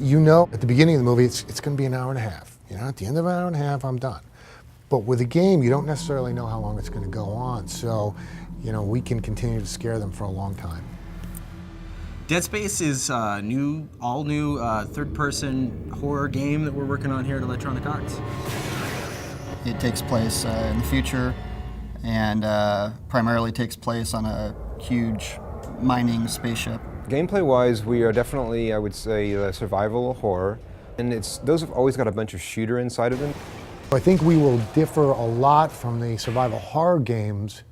You know, at the beginning of the movie, it's going to be an hour and a half. You know, at the end of an hour and a half, I'm done. But with a game, you don't necessarily know how long it's going to go on. So, you know, we can continue to scare them for a long time. Dead Space is a all new third-person horror game that we're working on here at Electronic Arts. It takes place in the future and primarily takes place on a huge mining spaceship. Gameplay-wise, we are definitely, I would say, survival horror. And those have always got a bunch of shooter inside of them. I think we will differ a lot from the survival horror games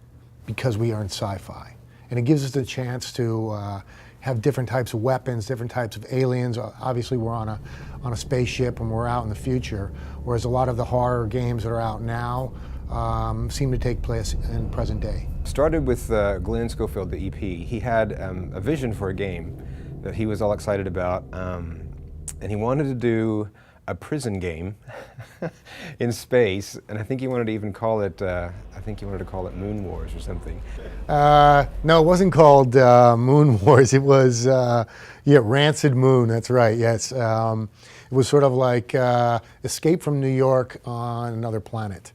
because we are in sci-fi. And it gives us the chance to have different types of weapons, different types of aliens. Obviously, we're on a spaceship and we're out in the future, whereas a lot of the horror games that are out now seem to take place in present day. Started with Glenn Schofield, the EP. He had a vision for a game that he was all excited about, and he wanted to do a prison game in space, and I think he wanted to even call it, Moon Wars or something. No, it wasn't called Moon Wars. It was, Rancid Moon, that's right, yes. It was sort of like Escape from New York on another planet.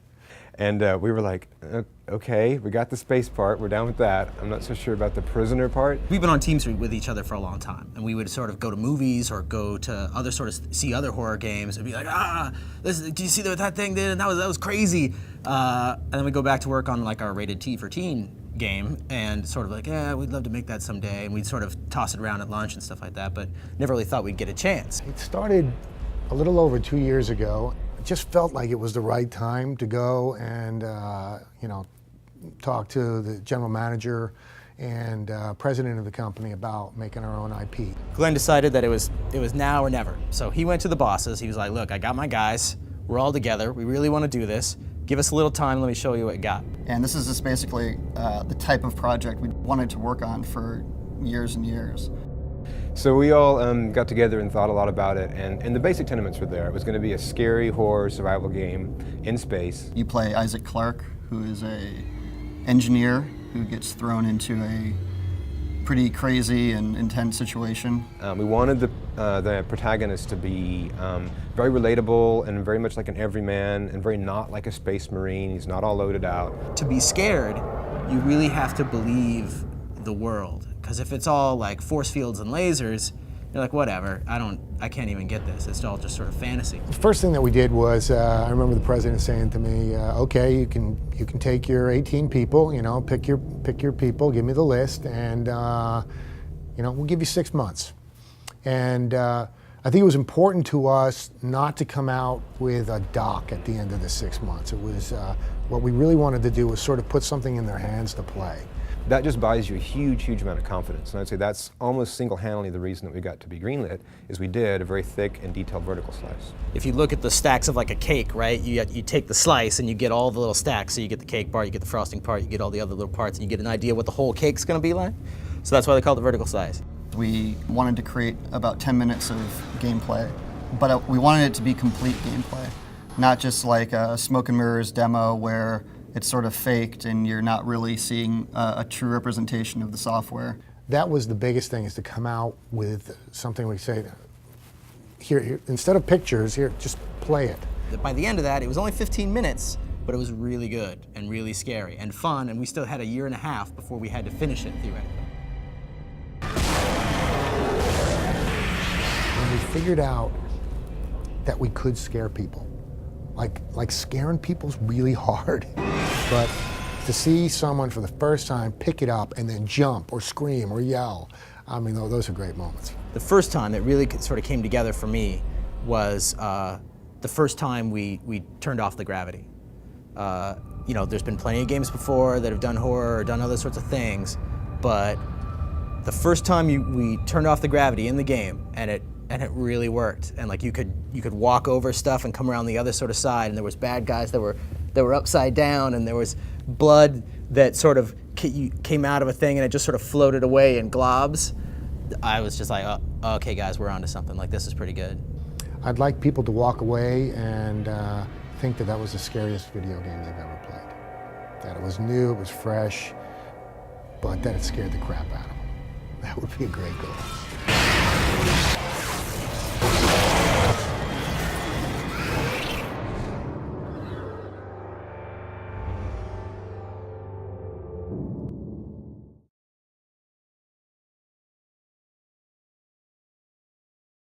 And we were like, okay, we got the space part, we're down with that. I'm not so sure about the prisoner part. We've been on teams with each other for a long time, and we would sort of go to movies or go to see other horror games and be like, do you see what that thing did? That was crazy. And then we go back to work on like our rated T for teen game and sort of like, yeah, we'd love to make that someday. And we'd sort of toss it around at lunch and stuff like that, but never really thought we'd get a chance. It started a little over 2 years ago. It just felt like it was the right time to go and, talk to the general manager and president of the company about making our own IP. Glenn decided that it was now or never. So he went to the bosses. He was like, look, I got my guys. We're all together. We really want to do this. Give us a little time. Let me show you what you got. And this is just basically the type of project we wanted to work on for years and years. So we all got together and thought a lot about it, and the basic tenements were there. It was going to be a scary horror survival game in space. You play Isaac Clarke, who is an engineer who gets thrown into a pretty crazy and intense situation. We wanted the protagonist to be very relatable and very much like an everyman and very not like a space marine. He's not all loaded out. To be scared, you really have to believe the world. Because if it's all like force fields and lasers, you're like, whatever, I can't even get this. It's all just sort of fantasy. The first thing that we did was, I remember the president saying to me, okay, you can take your 18 people, pick your people, give me the list, and we'll give you 6 months. And I think it was important to us not to come out with a doc at the end of the 6 months. It was, what we really wanted to do was sort of put something in their hands to play. That just buys you a huge, huge amount of confidence. And I'd say that's almost single-handedly the reason that we got to be greenlit, is we did a very thick and detailed vertical slice. If you look at the stacks of like a cake, right? You take the slice and you get all the little stacks. So you get the cake part, you get the frosting part, you get all the other little parts, and you get an idea what the whole cake's gonna be like. So that's why they call it the vertical slice. We wanted to create about 10 minutes of gameplay, but we wanted it to be complete gameplay, not just like a smoke and mirrors demo where it's sort of faked and you're not really seeing a true representation of the software. That was the biggest thing, is to come out with something we say, here, instead of pictures, here, just play it. By the end of that, it was only 15 minutes, but it was really good and really scary and fun, and we still had a year and a half before we had to finish it, theoretically. When we figured out that we could scare people, like scaring people's really hard. But to see someone for the first time pick it up and then jump or scream or yell, I mean, those are great moments. The first time it really sort of came together for me was the first time we turned off the gravity. There's been plenty of games before that have done horror or done other sorts of things, but the first time we turned off the gravity in the game, and it really worked. And like you could walk over stuff and come around the other sort of side, and there was bad guys that were upside down, and there was blood that sort of came out of a thing and it just sort of floated away in globs. I was just like, oh, okay guys, we're onto something. Like, this is pretty good. I'd like people to walk away and think that was the scariest video game they've ever played. That it was new, it was fresh, but that it scared the crap out of them. That would be a great goal.